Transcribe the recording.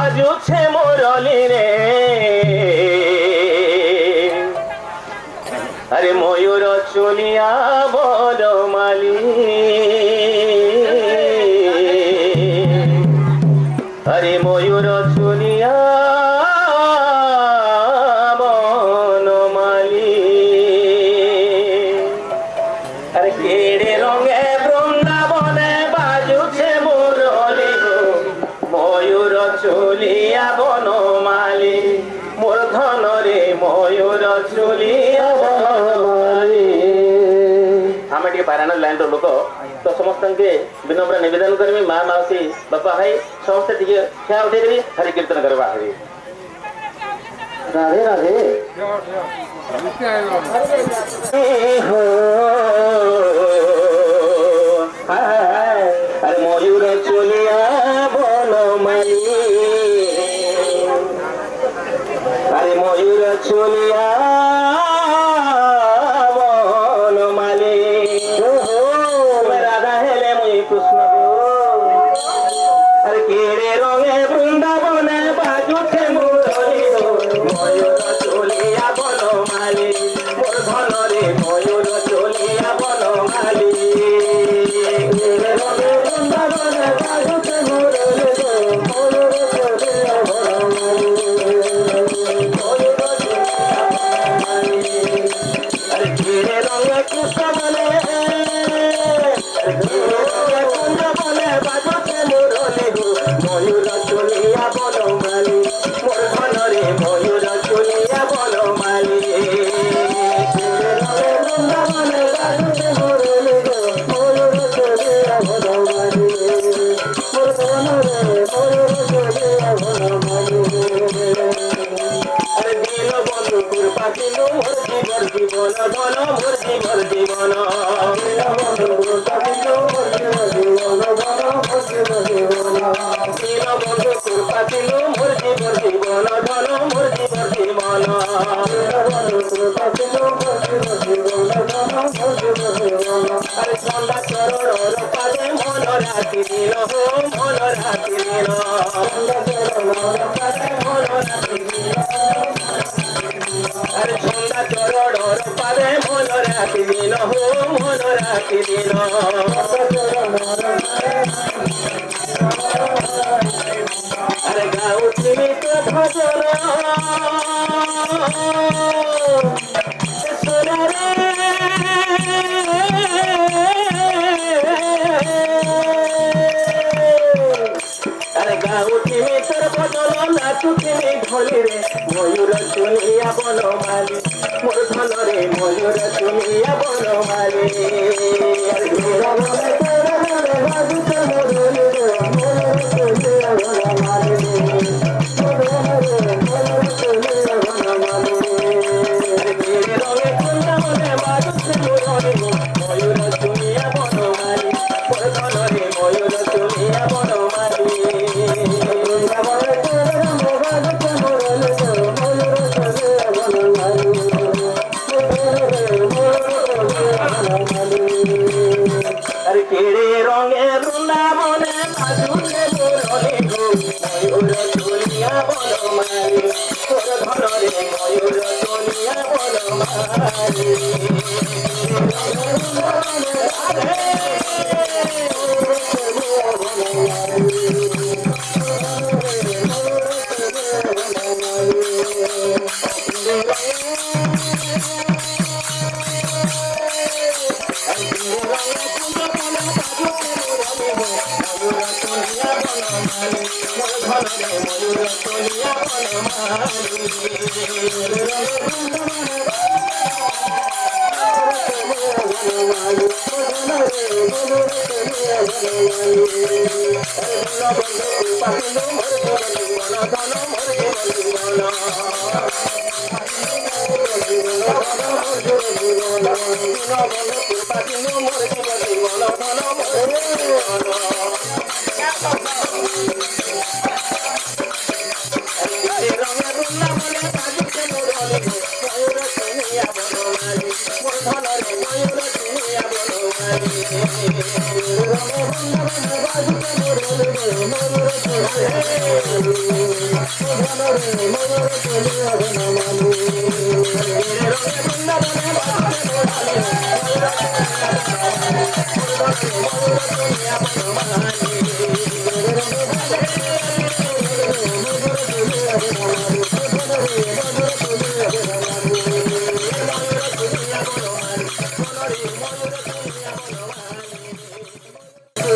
বাজুছে মুরলি রে আরে ময়ূর চলিয়া বনমালী আরে ময়ূর চলিয়া বনমালী আরে কেড়ে রঙে বৃন্দাবনে বাজুছে মুরলি ময়ূর চলিয়া বনমালী মোর ধন রে ময়ূর চলিয়া বনমালী। ଆମେ ଟିକେ ପାରାୟଣ ଲାଇନର ଲୋକ ତ ସମସ୍ତଙ୍କୁ ବିନମ୍ର ନିବେଦନ କରିବି ମା ମାଉସୀ ବାପା ଭାଇ ସମସ୍ତେ ଟିକେ ଠିଆ ଉଠେଇଦେବି ହରି କୀର୍ତ୍ତନ କରିବା ହରି ରାଧେ ରାଧେ আরে ময়ূর চলিয়া বনমালী আরে ময়ূর চলিয়া বনমালী রাধা হেলে মুই কৃষ্ণ আরে কেড়ে রঙে বৃন্দাবনে বাজুছে মুরলি ময়ূর চলিয়া বনমালী মোর ধন রে ময়ূর চলিয়া বনমালী কেড়ে রঙে বৃন্দাবনে বাজুছে মুরলি ময়ূর চলিয়া বনমালী আরে কেড়ে রঙে কৃষ্ণ বলে বলে বাজুছে মুরলি ময়ূর চলিয়া বনমালী মোর ধন রে ময়ূর চলিয়া বনমালী বৃন্দাবনে বাজুছে মুরলি ময়ূর চলিয়া বনমালী মোর ধন রে ময়ূর চলিয়া বনমালী আরে দিল বন্ধু কৃপা দিল মোর জীবন জীবন ধন মোর জীবন জীবন দিল বন্ধু কৃপা দিল মোর জীবন জীবন ধন মোর জীবন জীবন দিল বন্ধু কৃপা দিল মোর জীবন জীবন ধন মোর জীবন জীবন দিল বন্ধু কৃপা দিল মোর জীবন জীবন ধন মোর জীবন জীবন আরে সন্ধ্যা চরণর পাদে মন রাখি দিল হো মন রাখি দিল সন্ধ্যা চরণর পাদে মন রাখি দিল আরে সন্ধ্যা চরণর পাদে মন রাখি দিল হো মন রাখি দিল আরে গাউছি তো ভজন আরে গাউছি তোর ভজন নাচুছি ঢোলি রে ময়ূর চলিয়া বনমালী মোর ধন রে ময়ূর চলিয়া বনমালী আরে বৃন্দাবনে বাজুছে মুরলি ময়ূর চলিয়া বনমালী মোর ধন রে ময়ূর চলিয়া বনমালী কেড়ে রঙে বৃন্দাবনে বাজুছে মুরলি ময়ূর চলিয়া বনমালী মোর ধন রে ময়ূর চলিয়া বনমালী বৃন্দাবনে বাজুছে মুরলি ময়ূর চলিয়া বনমালী আরে কেড়ে রঙে বৃন্দাবনে বাজুছে মুরলি ময়ূর চলিয়া বনমালী তোর ধন রে ময়ূর চলিয়া বনমালী Thank you. ময়ূর